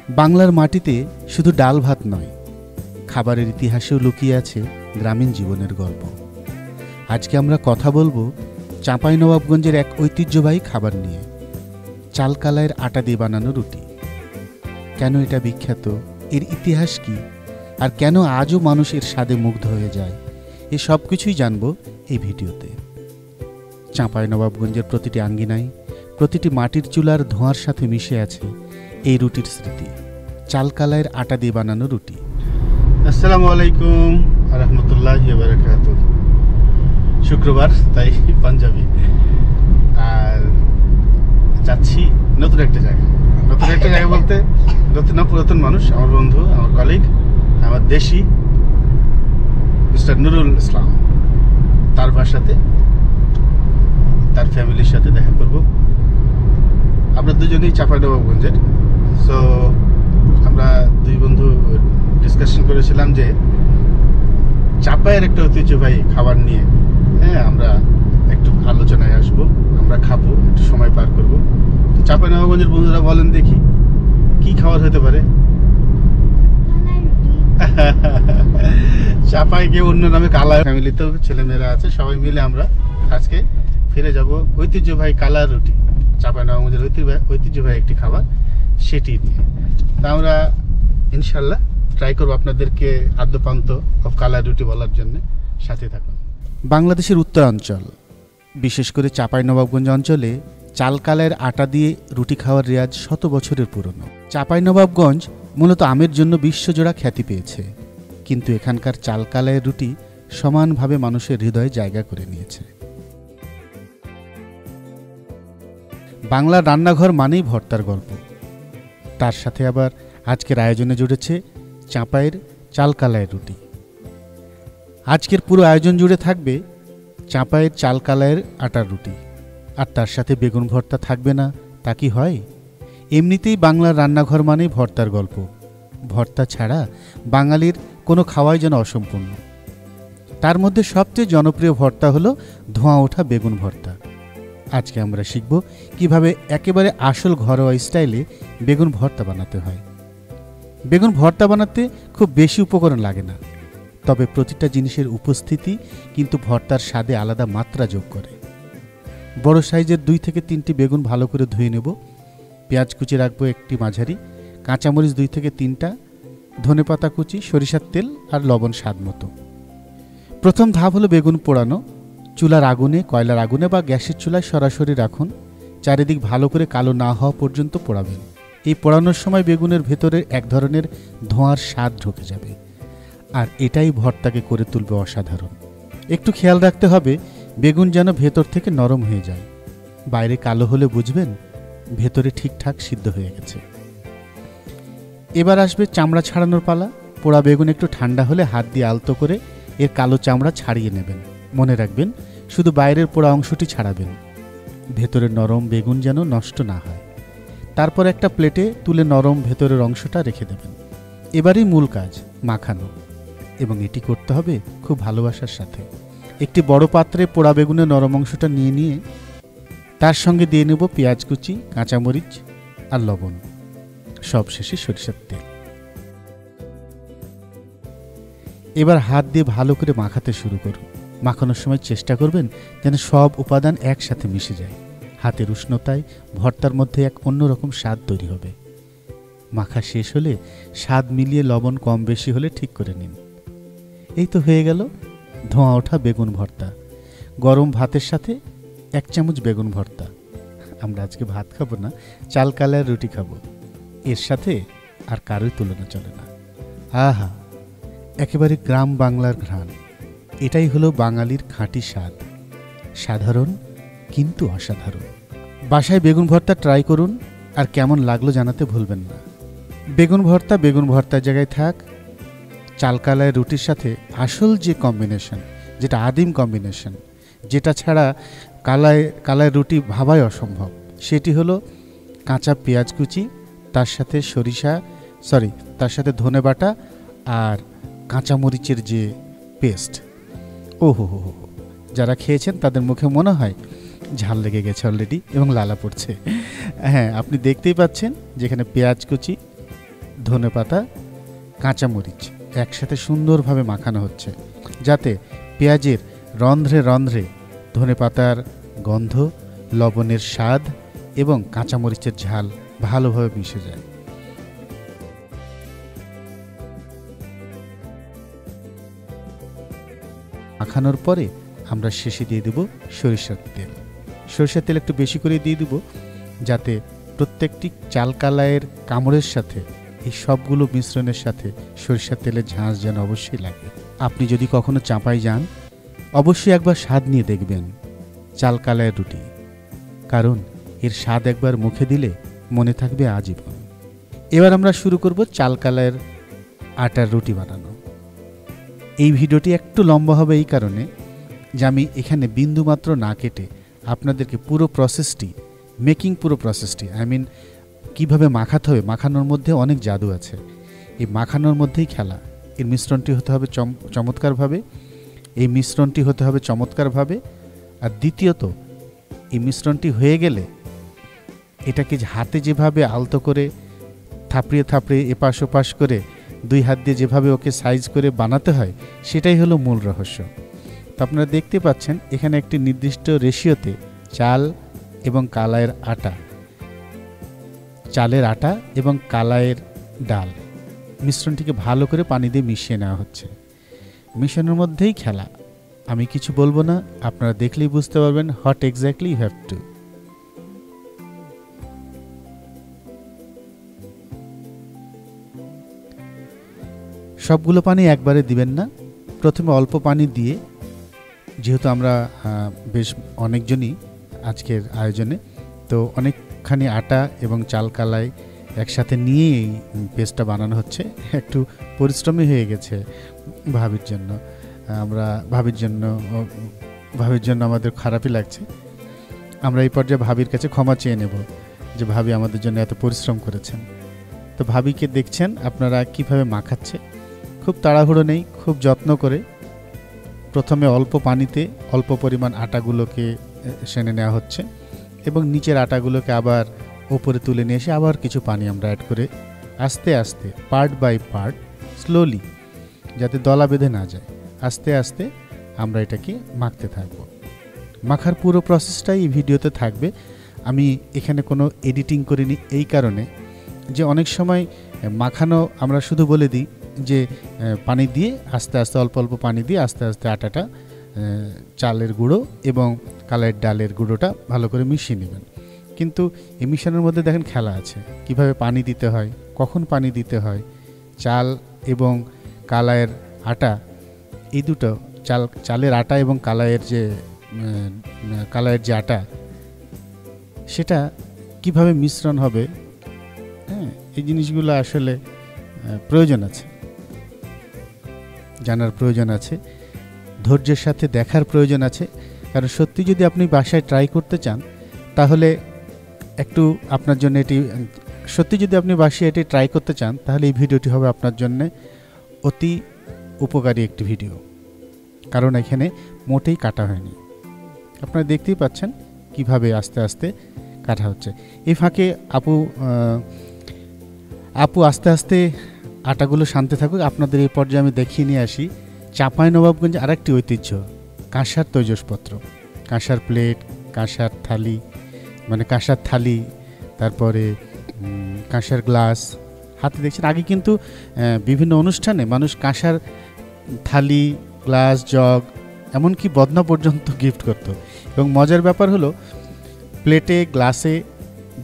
বাংলার মাটিতে শুধু ডাল ভাত নয়, খাবারের ইতিহাসেও লুকিয়ে আছে গ্রামীণ জীবনের গল্প। আজকে আমরা কথা বলবো চাঁপাইনবাবগঞ্জের এক ঐতিহ্যবাহী খাবার নিয়ে, চালকালাইয়ের আটা দিয়ে বানানো রুটি। কেন এটা বিখ্যাত, এর ইতিহাস কি, আর কেন আজও মানুষ এর স্বাদে মুগ্ধ হয়ে যায়, এ সব কিছুই জানবো এই ভিডিওতে। চাঁপাইনবাবগঞ্জের প্রতিটি আঙ্গিনায়, প্রতিটি মাটির চুলার ধোঁয়ার সাথে মিশে আছে এই রুটির স্মৃতি, চালকালাইয়ের আটা দিয়ে বানানো রুটি। আসসালামু আলাইকুম রহমতুল্লাহি ওয়া বারাকাতুহু। শুক্রবার, তাই পাঞ্জাবি, আর যাচ্ছি নতুন একটা জায়গা। নতুন একটা জায়গা বলতে নতুন না, পুরাতন মানুষ, আমার বন্ধু, আমার কলিগ, আমার দেশি মিস্টার নুরুল ইসলাম, তার বাসাতে তার ফ্যামিলির সাথে দেখা করব। আমরা দুজনেই চাঁপাইনবাবগঞ্জের। সো আমরা দুই বন্ধু ডিসকাশন করেছিলাম যে চাঁপাইয়ের একটা ঐতিহ্যবাহী খাবার নিয়ে আমরা একটু আলোচনায় আসবো, আমরা খাবো, একটু সময় পার করবো। তো চাঁপাইনবাবগঞ্জের বন্ধুরা বলেন দেখি কি খাবার হতে পারে। চাঁপাইকে অন্য নামে কালা ফ্যামিলিতেও ছেলেমেয়েরা আছে, সবাই মিলে আমরা আজকে ফিরে যাব ঐতিহ্যবাহী কালার রুটি, চাঁপাইনবাবগঞ্জের ঐতিহ্যবাহী একটি খাবার, সেটি নিয়ে। তা আমরা ইনশাল্লাহ ট্রাই করবো আপনাদেরকে আদ্যপান্ত অফ কালার রুটি বলার জন্য। সাথে থাকুন। বাংলাদেশের উত্তরাঞ্চল, বিশেষ করে চাঁপাইনবাবগঞ্জ অঞ্চলে চালকালাইয়ের আটা দিয়ে রুটি খাওয়ার রেওয়াজ শত বছরের পুরনো। চাঁপাইনবাবগঞ্জ মূলত আমের জন্য বিশ্বজোড়া খ্যাতি পেয়েছে, কিন্তু এখানকার চালকালাইয়ের রুটি সমানভাবে মানুষের হৃদয়ে জায়গা করে নিয়েছে। বাংলার রান্নাঘর মানেই ভর্তার গল্প, তার সাথে আবার আজকের আয়োজনে জুড়েছে চাঁপাইয়ের চালকালাইয়ের রুটি। আজকের পুরো আয়োজন জুড়ে থাকবে চাঁপাইয়ের চালকালাইয়ের আটার রুটি, আর তার সাথে বেগুন ভর্তা থাকবে না তা কি হয়? এমনিতেই বাংলার রান্নাঘর মানেই ভর্তার গল্প, ভর্তা ছাড়া বাঙালির কোনো খাওয়াই যেন অসম্পূর্ণ। তার মধ্যে সবচেয়ে জনপ্রিয় ভর্তা হলো ধোঁয়া ওঠা বেগুন ভর্তা। আজকে আমরা শিখব কিভাবে একেবারে আসল ঘরোয়া স্টাইলে বেগুন ভর্তা বানাতে হয়। বেগুন ভর্তা বানাতে খুব বেশি উপকরণ লাগে না, তবে প্রতিটা জিনিসের উপস্থিতি কিন্তু ভর্তার স্বাদে আলাদা মাত্রা যোগ করে। বড় সাইজের 2 থেকে 3টি বেগুন ভালো করে ধুয়ে নেব, পেঁয়াজ কুচি রাখবো একটি মাঝারি, কাঁচামরিচ 2 থেকে 3টা, ধনেপাতা কুচি, সরিষার তেল আর লবণ স্বাদ মতো। প্রথম ধাপ হলো বেগুন পোড়ানো। চুলার আগুনে, কয়লার আগুনে বা গ্যাসের চুলায় সরাসরি রাখুন, চারিদিক ভালো করে কালো না হওয়া পর্যন্ত পোড়াবেন। এই পোড়ানোর সময় বেগুনের ভেতরে এক ধরনের ধোঁয়ার স্বাদ ঢুকে যাবে, আর এটাই ভর্তাকে করে তুলবে অসাধারণ। একটু খেয়াল রাখতে হবে বেগুন যেন ভেতর থেকে নরম হয়ে যায়, বাইরে কালো হলে বুঝবেন ভেতরে ঠিকঠাক সিদ্ধ হয়ে গেছে। এবার আসবে চামড়া ছাড়ানোর পালা। পোড়া বেগুন একটু ঠান্ডা হলে হাত দিয়ে আলতো করে এর কালো চামড়া ছাড়িয়ে নেবেন। মনে রাখবেন শুধু বাইরের পোড়া অংশটি ছাড়াবেন, ভেতরের নরম বেগুন যেন নষ্ট না হয়। তারপর একটা প্লেটে তুলে নরম ভেতরের অংশটা রেখে দেবেন। এবারই মূল কাজ, মাখানো, এবং এটি করতে হবে খুব ভালোবাসার সাথে। একটি বড় পাত্রে পোড়া বেগুনের নরম অংশটা নিয়ে তার সঙ্গে দিয়ে নেব পেঁয়াজ কুচি, কাঁচামরিচ আর লবণ, সবশেষে সরিষার তেল। এবার হাত দিয়ে ভালো করে মাখাতে শুরু করুন। মাখানোর সময় চেষ্টা করবেন যেন সব উপাদান একসাথে মিশে যায়। হাতের উষ্ণতায় ভর্তার মধ্যে এক অন্যরকম স্বাদ তৈরি হবে। মাখা শেষ হলে স্বাদ মিলিয়ে লবণ কম বেশি হলে ঠিক করে নিন। এই তো হয়ে গেল ধোঁয়া ওঠা বেগুন ভর্তা। গরম ভাতের সাথে 1 চামচ বেগুন ভর্তা। আমরা আজকে ভাত খাবো না, চালকালাইয়ের রুটি খাবো, এর সাথে আর কারোই তুলনা চলে না। আহা, একেবারে গ্রাম বাংলার ঘ্রাণ। এটাই হলো বাঙালির খাঁটি স্বাদ, সাধারণ কিন্তু অসাধারণ। বাসায় বেগুন ভর্তা ট্রাই করুন, আর কেমন লাগলো জানাতে ভুলবেন না। বেগুন ভর্তার জায়গায় থাক, চালকালাইয়ের রুটির সাথে আসল যে কম্বিনেশন, যেটা আদিম কম্বিনেশন, যেটা ছাড়া কালাইয়ের রুটি ভাবাই অসম্ভব, সেটি হলো কাঁচা পেঁয়াজ কুচি, তার সাথে ধনে বাটা আর কাঁচামরিচের যে পেস্ট। ওহো, যারা খেয়েছেন তাদের মুখে মনে হয় ঝাল লেগে গেছে অলরেডি এবং লালা পড়ছে। হ্যাঁ, আপনি দেখতেই পাচ্ছেন যেখানে পেঁয়াজ কুচি, ধনেপাতা, কাঁচামরিচ একসাথে সুন্দরভাবে মাখানো হচ্ছে, যাতে পেঁয়াজের রন্ধ্রে রন্ধ্রে ধনেপাতার গন্ধ, লবণের স্বাদ এবং কাঁচামরিচের ঝাল ভালোভাবে মিশে যায়। মাখানোর পরে আমরা শেষে দিয়ে দেব সরিষার তেল। সরিষার তেল একটু বেশি করে দিয়ে দেব, যাতে প্রত্যেকটি চাল কালাইয়ের কামড়ের সাথে এই সবগুলো মিশ্রণের সাথে সরিষার তেলের ঝাঁঝ যেন অবশ্যই লাগে। আপনি যদি কখনো চাঁপাই যান, অবশ্যই একবার স্বাদ নিয়ে দেখবেন চাল কালাইয়ের রুটি, কারণ এর স্বাদ একবার মুখে দিলে মনে থাকবে আজীবন। এবার আমরা শুরু করব চাল কালাইয়ের আটার রুটি বানানো। এই ভিডিওটি একটু লম্বা হবে এই কারণে যে আমি এখানে বিন্দুমাত্র না কেটে আপনাদেরকে পুরো প্রসেসটি, পুরো প্রসেসটি কীভাবে মাখাতে হবে, মাখানোর মধ্যে অনেক জাদু আছে। এই মাখানোর মধ্যেই খেলা। এর মিশ্রণটি হতে হবে চমৎকারভাবে। আর দ্বিতীয়ত, এই মিশ্রণটি হয়ে গেলে এটাকে হাতে যেভাবে আলতো করে থাপড়িয়ে এপাশ ওপাশ করে 2 হাত দিয়ে যেভাবে ওকে সাইজ করে বানাতে হয়, সেটাই হলো মূল রহস্য। তো আপনারা দেখতে পাচ্ছেন এখানে একটি নির্দিষ্ট রেশিওতে চাল এবং কালাইয়ের আটা, চালের আটা এবং কালাইয়ের ডাল মিশ্রণটিকে ভালো করে পানি দিয়ে মিশিয়ে নেওয়া হচ্ছে। মিশানোর মধ্যেই খেলা। আমি কিছু বলবো না, আপনারা দেখলেই বুঝতে পারবেন what exactly you have to. সবগুলো পানি একবারে দিবেন না, প্রথমে অল্প পানি দিয়ে, যেহেতু আমরা বেশ অনেকজনই আজকের আয়োজনে, তো অনেকখানি আটা এবং চাল কালাই একসাথে নিয়েই পেস্টটা বানানো হচ্ছে। একটু পরিশ্রমী হয়ে গেছে ভাবির জন্য। ভাবির জন্য আমাদের খারাপই লাগছে। আমরা এই পর্যায়ে ভাবির কাছে ক্ষমা চেয়ে নেব যে ভাবি আমাদের জন্য এত পরিশ্রম করেছেন। তো ভাবিকে দেখছেন আপনারা কিভাবে মাখাচ্ছে। খুব তাড়াহুড়ো নেই, খুব যত্ন করে প্রথমে অল্প পানিতে অল্প পরিমাণ আটাগুলোকে সেনে নেওয়া হচ্ছে এবং নিচের আটাগুলোকে আবার ওপরে তুলে নিয়ে এসে আবার কিছু পানি আমরা অ্যাড করে আস্তে আস্তে পার্ট বাই পার্ট স্লোলি, যাতে দলা বেঁধে না যায়, আস্তে আস্তে আমরা এটাকে মাখতে থাকব। মাখার পুরো প্রসেসটাই এই ভিডিওতে থাকবে। আমি এখানে কোনো এডিটিং করিনি এই কারণে যে অনেক সময় মাখানো আমরা শুধু বলে দিই যে পানি দিয়ে আস্তে আস্তে অল্প অল্প পানি দিয়ে আস্তে আস্তে আটাটা, চালের গুঁড়ো এবং কালাইয়ের ডালের গুঁড়োটা ভালো করে মিশিয়ে নেবেন। কিন্তু এই মিশানোর মধ্যে দেখেন খেলা আছে, কিভাবে পানি দিতে হয়, কখন পানি দিতে হয়। চাল এবং কালাইয়ের আটা, এই দুটো চালের আটা এবং কালাইয়ের যে আটা, সেটা কিভাবে মিশ্রণ হবে, হ্যাঁ, এই জিনিসগুলো আসলে প্রয়োজন আছে, জানার প্রয়োজন আছে, ধৈর্যের সাথে দেখার প্রয়োজন আছে। কারণ সত্যি যদি আপনি বাসায় ট্রাই করতে চান, তাহলে একটু আপনার জন্য তাহলে এই ভিডিওটি হবে আপনার জন্য অতি উপকারী একটি ভিডিও। কারণ এখানে মোটেই কাটা হয়নি, আপনারা দেখতেই পাচ্ছেন কিভাবে আস্তে আস্তে কাটা হচ্ছে। এই ফাঁকে আপু আস্তে আস্তে আটাগুলো শানতে থাকুক। আপনাদের এই পর্যায়ে আমি দেখিয়ে নিয়ে আসি চাঁপাইনবাবগঞ্জে আরেকটি ঐতিহ্য, কাঁসার তৈজসপত্র, কাঁসার প্লেট, কাঁসার থালি, তারপরে কাঁসার গ্লাস হাতে দেখছেন। আগে কিন্তু বিভিন্ন অনুষ্ঠানে মানুষ কাঁসার থালি, গ্লাস, জগ, এমনকি বদনা পর্যন্ত গিফট করত। এবং মজার ব্যাপার হলো প্লেটে, গ্লাসে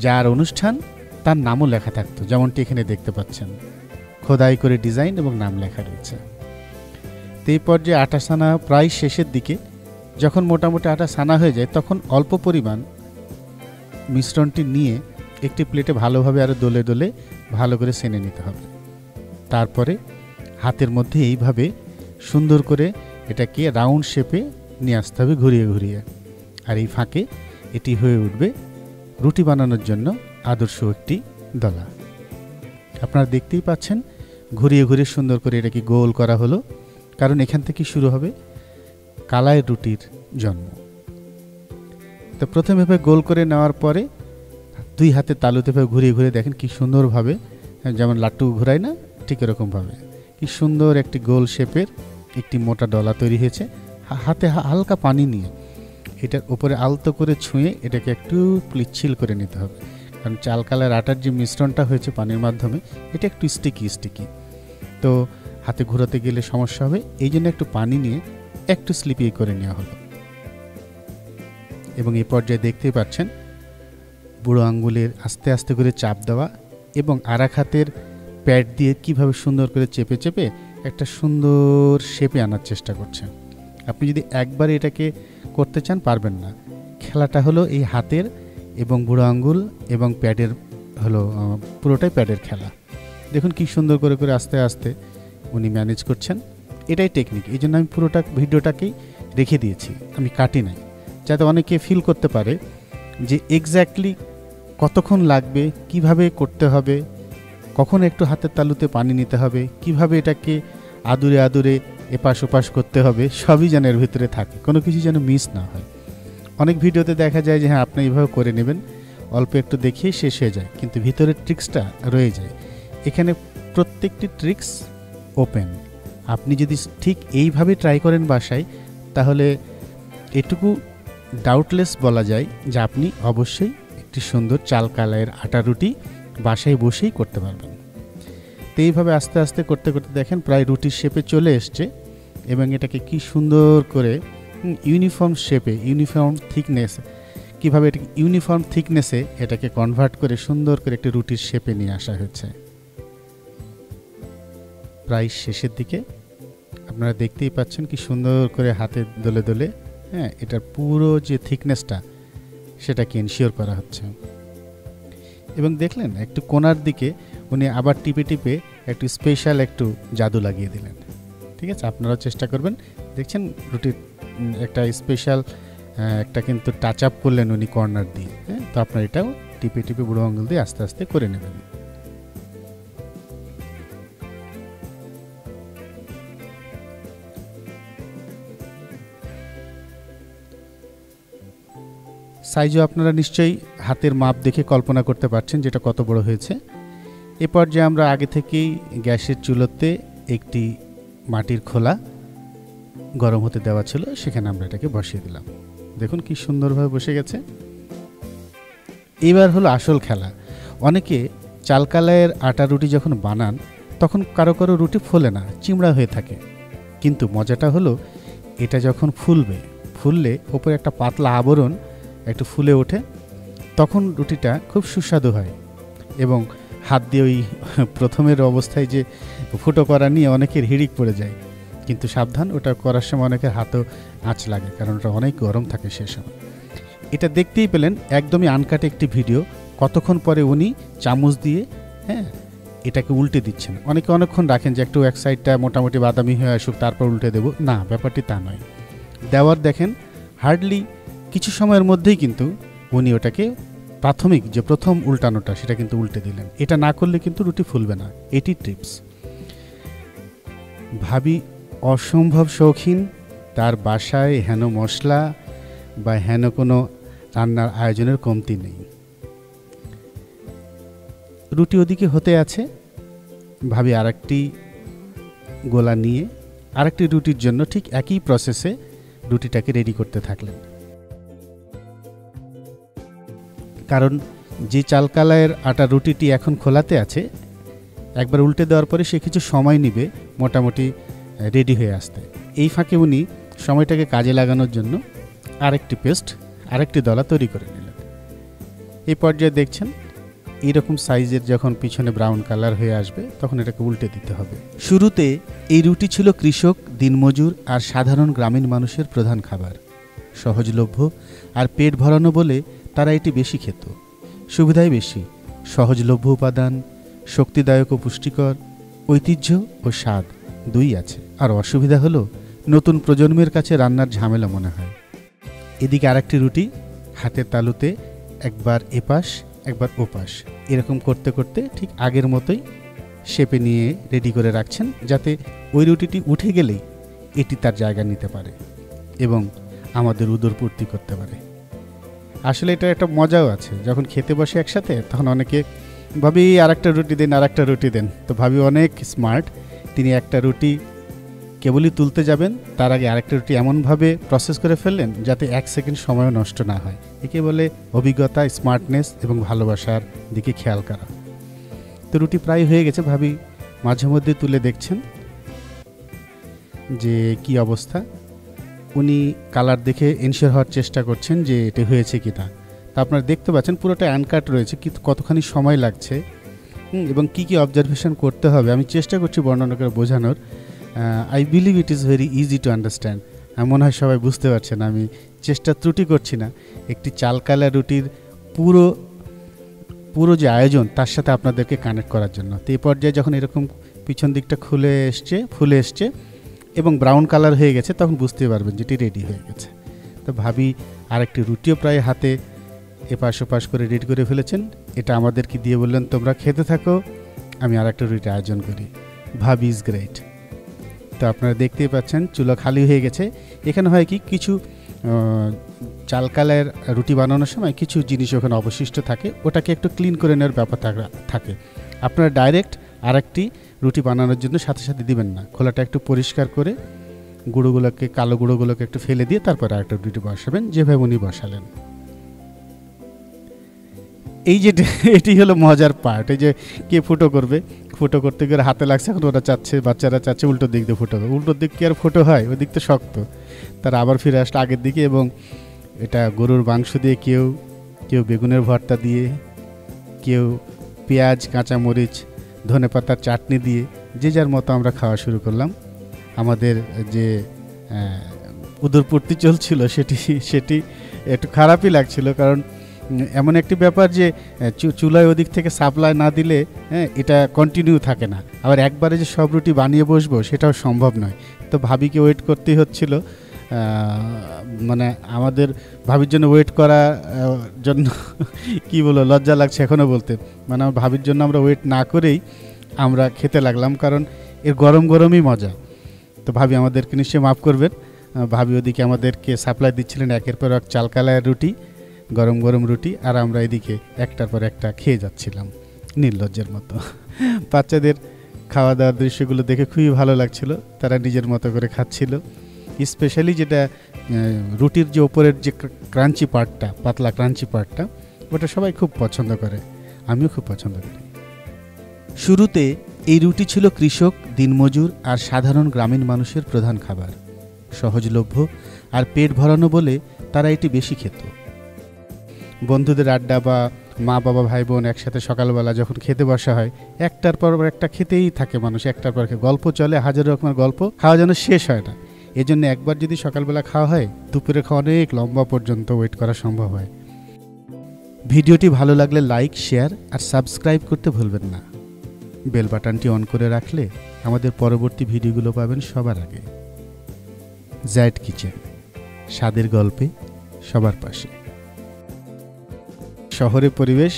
যার অনুষ্ঠান তার নামও লেখা থাকতো, যেমনটি এখানে দেখতে পাচ্ছেন, খোদাই করে ডিজাইন এবং নাম লেখা রয়েছে। তো এই পর্যায়ে আটা সানা প্রায় শেষের দিকে, যখন মোটামুটি আটা সানা হয়ে যায়, তখন অল্প পরিমাণ মিশ্রণটি নিয়ে একটি প্লেটে ভালোভাবে আরও দোলে দোলে ভালো করে সেনে নিতে হবে। তারপরে হাতের মধ্যে এইভাবে সুন্দর করে এটাকে রাউন্ড শেপে নিয়ে আসতে হবে, ঘুরিয়ে ঘুরিয়ে। আর এই ফাঁকে এটি হয়ে উঠবে রুটি বানানোর জন্য আদর্শ একটি দলা। আপনারা দেখতেই পাচ্ছেন ঘুরিয়ে ঘুরিয়ে সুন্দর করে এটাকে গোল করা হলো, কারণ এখান থেকে শুরু হবে কালাইয়ের রুটির জন্ম। তো প্রথমে গোল করে নেওয়ার পরে 2 হাতে তালুতে ঘুরিয়ে ঘুরিয়ে দেখেন কি সুন্দরভাবে যেমন লাট্টু ঘোরাই না, ঠিক এরকমভাবে কি সুন্দর একটি গোল শেপের একটি মোটা ডলা তৈরি হয়েছে। হাতে হালকা পানি নিয়ে এটার উপরে আলতো করে ছুঁয়ে এটাকে একটু পিচ্ছিল করে নিতে হবে, কারণ চাল কালার আটার যে মিশ্রণটা হয়েছে পানির মাধ্যমে এটা একটু স্টিকি, তো হাতে ঘোরাতে গেলে সমস্যা হবে। এই জন্য একটু পানি নিয়ে একটু স্লিপি করে নেওয়া হলো। এবং এই পর্যায়ে দেখতেই পাচ্ছেন বুড়ো আঙ্গুলের আস্তে আস্তে করে চাপ দেওয়া এবং আরেক হাতের প্যাড দিয়ে কিভাবে সুন্দর করে চেপে চেপে একটা সুন্দর শেপে আনার চেষ্টা করছে। আপনি যদি একবার এটাকে করতে চান পারবেন না। খেলাটা হলো এই হাতের এবং বুড়ো আঙ্গুল এবং প্যাডের হলো, পুরোটাই প্যাডের খেলা। দেখুন কি সুন্দর করে করে আস্তে আস্তে উনি ম্যানেজ করছেন। এটাই টেকনিক, এই জন্য আমি পুরোটা ভিডিওটাকেই রেখে দিয়েছি, আমি কাটি নাই, যাতে অনেকে ফিল করতে পারে যে এক্স্যাক্টলি কতক্ষণ লাগবে, কিভাবে করতে হবে, কখন একটু হাতের তালুতে পানি নিতে হবে, কিভাবে এটাকে আদুরে আদুরে এপাশ ওপাশ করতে হবে, সবই যেন এর ভিতরে থাকে, কোনো কিছু যেন মিস না হয়। অনেক ভিডিওতে দেখা যায় যে হ্যাঁ আপনি এইভাবে করে নেবেন, অল্প একটু দেখিয়ে শেষ হয়ে যায়, কিন্তু ভিতরের ট্রিক্সটা রয়ে যায়। এখানে প্রত্যেকটি ট্রিক্স ওপেন। আপনি যদি ঠিক এইভাবে ট্রাই করেন বাসায়, তাহলে এটুকু ডাউটলেস বলা যায় যে আপনি অবশ্যই একটি সুন্দর চাল কালাইয়ের আটা রুটি বাসায় বসেই করতে পারবেন। তো এইভাবে আস্তে আস্তে করতে করতে দেখেন প্রায় রুটির শেপে চলে এসছে, এবং এটাকে কি সুন্দর করে ইউনিফর্ম শেপে, ইউনিফর্ম থিকনেস, কীভাবে এটাকে ইউনিফর্ম থিকনেসে এটাকে কনভার্ট করে সুন্দর করে একটি রুটির শেপে নিয়ে আসা হয়েছে। প্রায় শেষের দিকে আপনারা দেখতেই পাচ্ছেন কি সুন্দর করে হাতে দোলে দোলে, হ্যাঁ, এটার পুরো যে থিকনেসটা সেটাকে এনশিওর করা হচ্ছে। এবং দেখলেন একটু কোণার দিকে উনি আবার টিপে টিপে একটু স্পেশাল একটু জাদু লাগিয়ে দিলেন। ঠিক আছে, আপনারাও চেষ্টা করবেন। দেখছেন রুটির একটা স্পেশাল একটা কিন্তু টাচ আপ করলেন উনি কর্নার দিয়ে, হ্যাঁ, তো আপনার এটাও টিপে টিপে বুড়ো আঙুল দিয়ে আস্তে আস্তে করে নেবেন। সাইজও আপনারা নিশ্চয়ই হাতের মাপ দেখে কল্পনা করতে পারছেন যেটা কত বড় হয়েছে। এ পর্যায়ে আমরা আগে থেকেই গ্যাসের চুলোতে একটি মাটির খোলা গরম হতে দেওয়া ছিল, সেখানে আমরা এটাকে বসিয়ে দিলাম। দেখুন কি সুন্দরভাবে বসে গেছে। এবার হলো আসল খেলা। অনেকে চাল কালাইয়ের আটা রুটি যখন বানান তখন কারো কারো রুটি ফোলে না, চিমড়া হয়ে থাকে। কিন্তু মজাটা হলো এটা যখন ফুললে ওপরে একটা পাতলা আবরণ একটু ফুলে ওঠে, তখন রুটিটা খুব সুস্বাদু হয়। এবং হাত দিয়ে ওই প্রথমের অবস্থায় যে ফুটো করা নিয়ে অনেকের হিড়িক পড়ে যায়, কিন্তু সাবধান, ওটা করার সময় অনেকের হাতও আঁচ লাগে, কারণ ওটা অনেক গরম থাকে সে সময়। এটা দেখতেই পেলেন একদমই আনকাট একটি ভিডিও। কতক্ষণ পরে উনি চামচ দিয়ে, হ্যাঁ, এটাকে উল্টে দিচ্ছেন। অনেকে অনেকক্ষণ রাখেন যে একটু এক সাইডটা মোটামুটি বাদামি হয়ে আসুক তারপর উল্টে দেব, না, ব্যাপারটি তা নয়। দেওয়ার দেখেন হার্ডলি কিছু সময়ের মধ্যেই কিন্তু উনি ওটাকে প্রাথমিক যে প্রথম উল্টানোটা সেটা কিন্তু উল্টে দিলেন। এটা না করলে কিন্তু রুটি ফুলবে না, এটি টিপস। ভাবি অসম্ভব শৌখিন, তার বাসায় হেন মশলা বা হেন কোনো রান্নার আয়োজনের কমতি নেই। রুটি ওদিকে হতে আছে, ভাবি আরেকটি গোলা নিয়ে আরেকটি রুটির জন্য ঠিক একই প্রসেসে রুটিটাকে রেডি করতে থাকলেন। কারণ যে চাল কালাইয়ের আটা রুটিটি এখন খোলাতে আছে, একবার উল্টে দেওয়ার পরে সে কিছু সময় নেবে মোটামুটি রেডি হয়ে আসতে। এই ফাঁকে উনি সময়টাকে কাজে লাগানোর জন্য আরেকটি দলা তৈরি করে নিলেন। এই পর্যায়ে দেখছেন এইরকম সাইজের যখন পিছনে ব্রাউন কালার হয়ে আসবে তখন এটাকে উল্টে দিতে হবে। শুরুতে এই রুটি ছিল কৃষক, দিনমজুর আর সাধারণ গ্রামীণ মানুষের প্রধান খাবার। সহজলভ্য আর পেট ভরানো বলে তারা এটি বেশি খেত। সুবিধাই বেশি, সহজলভ্য উপাদান, শক্তিদায়ক ও পুষ্টিকর, ঐতিহ্য ও স্বাদ দুই আছে। আর অসুবিধা হলো নতুন প্রজন্মের কাছে রান্নার ঝামেলা মনে হয়। এদিকে আরেকটি রুটি হাতের তালুতে একবার এপাশ একবার ওপাশ এরকম করতে করতে ঠিক আগের মতোই শেপে নিয়ে রেডি করে রাখছেন, যাতে ওই রুটিটি উঠে গেলেই এটি তার জায়গা নিতে পারে এবং আমাদের উদরপূর্তি করতে পারে। আসলে এটা একটা মজাও আছে, যখন খেতে বসে একসাথে তখন অনেকে ভাবি আরেকটা রুটি দেন, আরেকটা রুটি দেন। তো ভাবি অনেক স্মার্ট, তিনি একটা রুটি কেবলই তুলতে যাবেন তার আগে আরেকটা রুটি এমনভাবে প্রসেস করে ফেললেন যাতে 1 সেকেন্ড সময়ও নষ্ট না হয়। একে বলে অভিজ্ঞতা, স্মার্টনেস এবং ভালোবাসার দিকে খেয়াল করা। তো রুটি প্রায় হয়ে গেছে, ভাবি মাঝে মধ্যে তুলে দেখছেন যে কি অবস্থা। উনি কালার দেখে এনশিওর হওয়ার চেষ্টা করছেন যে এটা হয়েছে কি না। তা আপনারা দেখতে পাচ্ছেন পুরোটা আনকাট রয়েছে, কিন্তু কতখানি সময় লাগছে এবং কি কি অবজারভেশন করতে হবে আমি চেষ্টা করছি বর্ণনা করে বোঝানোর। I believe it is very easy to understand. আমার মনে হয় সবাই বুঝতে পারছেন, আমি চেষ্টা ত্রুটি করছি না। একটি চালকালা রুটির পুরো যে আয়োজন তার সাথে আপনাদেরকে কানেক্ট করার জন্য। তো এই পর্যায়ে যখন এরকম পিছন দিকটা ফুলে এসছে এবং ব্রাউন কালার হয়ে গেছে, তখন বুঝতে পারবেন যেটি রেডি হয়ে গেছে। তো ভাবি আরেকটি রুটিও প্রায় হাতে এপাশ ওপাশ করে রেডি করে ফেলেছেন। এটা আমাদেরকে দিয়ে বললেন তোমরা খেতে থাকো, আমি আরেকটা রুটি আয়োজন করি। ভাবি ইজ গ্রেট। তো আপনারা দেখতেই পাচ্ছেন চুলা খালি হয়ে গেছে। এখানে হয় কি, কিছু চালকালের রুটি বানানোর সময় কিছু জিনিস ওখানে অবশিষ্ট থাকে, ওটাকে একটু ক্লিন করে নেওয়ার ব্যাপার থাকে। আপনারা ডাইরেক্ট আরেকটি রুটি বানানোর জন্য সাথে সাথে দিবেন না, খোলাটা একটু পরিষ্কার করে কালো গুঁড়োগুলোকে একটু ফেলে দিয়ে তারপরে আরেকটা রুটি বসাবেন, যেভাবে উনি বসালেন। এই যে এটি হলো মজার পার্ট। এই যে কে ফুটো করতে গিয়ে হাতে লাগছে, এখন বাচ্চারা চাচ্ছে উল্টো দিক দিয়ে ফুটো, উল্টো দিক কি আর ফুটো হয়, ওই দিক তো শক্ত। তারা আবার ফিরে আসলো আগের দিকে, এবং এটা গরুর মাংস দিয়ে, কেউ বেগুনের ভর্তা দিয়ে, কেউ পেঁয়াজ, কাঁচামরিচ, ধনেপাতার চাটনি দিয়ে, যে যার মতো আমরা খাওয়া শুরু করলাম। আমাদের যে উদরপূর্তি চলছিল সেটি একটু খারাপই লাগছিল, কারণ এমন একটি ব্যাপার যে চুলায় ওদিক থেকে সাপ্লাই না দিলে এটা কন্টিনিউ থাকে না। আবার একবারে যে সব রুটি বানিয়ে বসবো সেটাও সম্ভব নয়। তো ভাবিকে ওয়েট করতেই হচ্ছিল, মানে আমাদের ভাবির জন্য ওয়েট করার জন্য কি বলো, লজ্জা লাগছে এখনও বলতে। মানে আমার ভাবির জন্য আমরা ওয়েট না করেই আমরা খেতে লাগলাম, কারণ এর গরমই মজা। তো ভাবি আমাদেরকে নিশ্চয়ই মাফ করবেন। ভাবি ওদিকে আমাদেরকে সাপ্লাই দিচ্ছিলেন একের পর এক চালকালার রুটি, গরম রুটি, আর আমরা এদিকে একটার পর একটা খেয়ে যাচ্ছিলাম নির্লজ্জের মতো। বাচ্চাদের খাওয়া দাওয়ার দৃশ্যগুলো দেখে খুবই ভালো লাগছিল, তারা নিজের মতো করে খাচ্ছিল। স্পেশালি যেটা রুটির যে ওপরের যে ক্রাঞ্চি পার্টটা, পাতলা ক্রাঞ্চি পার্টটা, ওটা সবাই খুব পছন্দ করে, আমিও খুব পছন্দ করি। শুরুতে এই রুটি ছিল কৃষক, দিনমজুর আর সাধারণ গ্রামীণ মানুষের প্রধান খাবার। সহজলভ্য আর পেট ভরানো বলে তারা এটি বেশি খেত। বন্ধুদের আড্ডা বা মা বাবা ভাই বোন একসাথে সকালবেলা যখন খেতে বসা হয়, একটার পর একটা খেতেই থাকে মানুষ, একটার পর গল্প চলে, হাজার রকমের গল্প, খাওয়া যেন শেষ হয় না। এজন্য একবার যদি সকালবেলা খাওয়া হয়, দুপুরে খাওয়া অনেক লম্বা পর্যন্ত ওয়েট করা সম্ভব হয়। ভিডিওটি ভালো লাগলে লাইক, শেয়ার আর সাবস্ক্রাইব করতে ভুলবেন না। বেল বাটনটি অন করে রাখলে আমাদের পরবর্তী ভিডিওগুলো পাবেন সবার আগে। জায়েদ কিচেন, স্বাদের গল্পে সবার পাশে। শহরের পরিবেশ,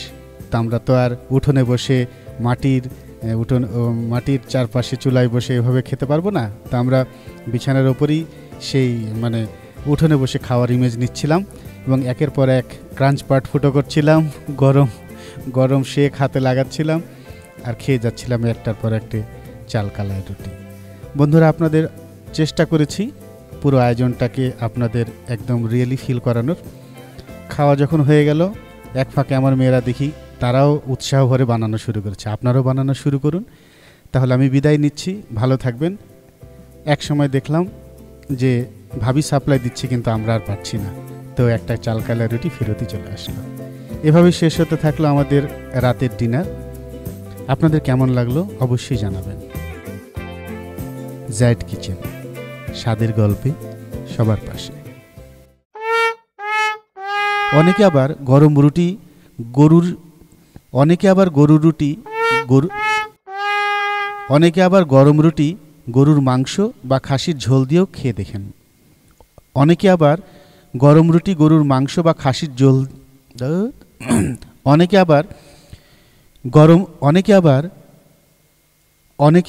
তা আমরা তো আর উঠোনে বসে মাটির চারপাশে চুলায় বসে এভাবে খেতে পারবো না। তা আমরা বিছানার ওপরই সেই উঠোনে বসে খাওয়ার ইমেজ নিচ্ছিলাম এবং একের পর এক ক্রাঞ্চ পার্ট ফুটো করছিলাম, গরম শেক হাতে লাগাচ্ছিলাম আর খেয়ে যাচ্ছিলাম একটার পর একটি চালকালাই রুটি। বন্ধুরা, আপনাদের চেষ্টা করেছি পুরো আয়োজনটাকে আপনাদের একদম রিয়েলি ফিল করানোর। খাওয়া যখন হয়ে গেল, এক ফাঁকে আমার মেয়েরা দেখি তারাও উৎসাহ ভরে বানানো শুরু করেছে। আপনারাও বানানো শুরু করুন। তাহলে আমি বিদায় নিচ্ছি, ভালো থাকবেন। এক সময় দেখলাম যে ভাবি সাপ্লাই দিচ্ছে, কিন্তু আমরা আর পাচ্ছি না, তো একটা চালকালা রুটি ফেরতই চলে আসলো। এভাবে শেষ হতে থাকলো আমাদের রাতের ডিনার। আপনাদের কেমন লাগলো অবশ্যই জানাবেন। জায়েদ কিচেন, স্বাদের গল্পে সবার পাশে। অনেকে আবার গরম রুটি গরুর মাংস বা খাসির ঝোল দিয়েও খেয়ে দেখেন। অনেকে আবার গরম রুটি গরুর মাংস বা খাসির ঝোল অনেকে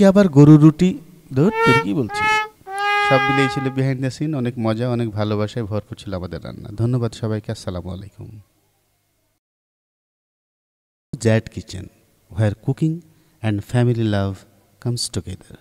আবার গরুর রুটি কি বলছি, সব মিলেই ছিল বিহাইন্ড দ্য সিন। অনেক মজা, অনেক ভালোবাসায় ভরপুর ছিল আমাদের রান্না। ধন্যবাদ সবাইকে। আসসালামু আলাইকুম। জায়েদ kitchen. where cooking and family love comes together.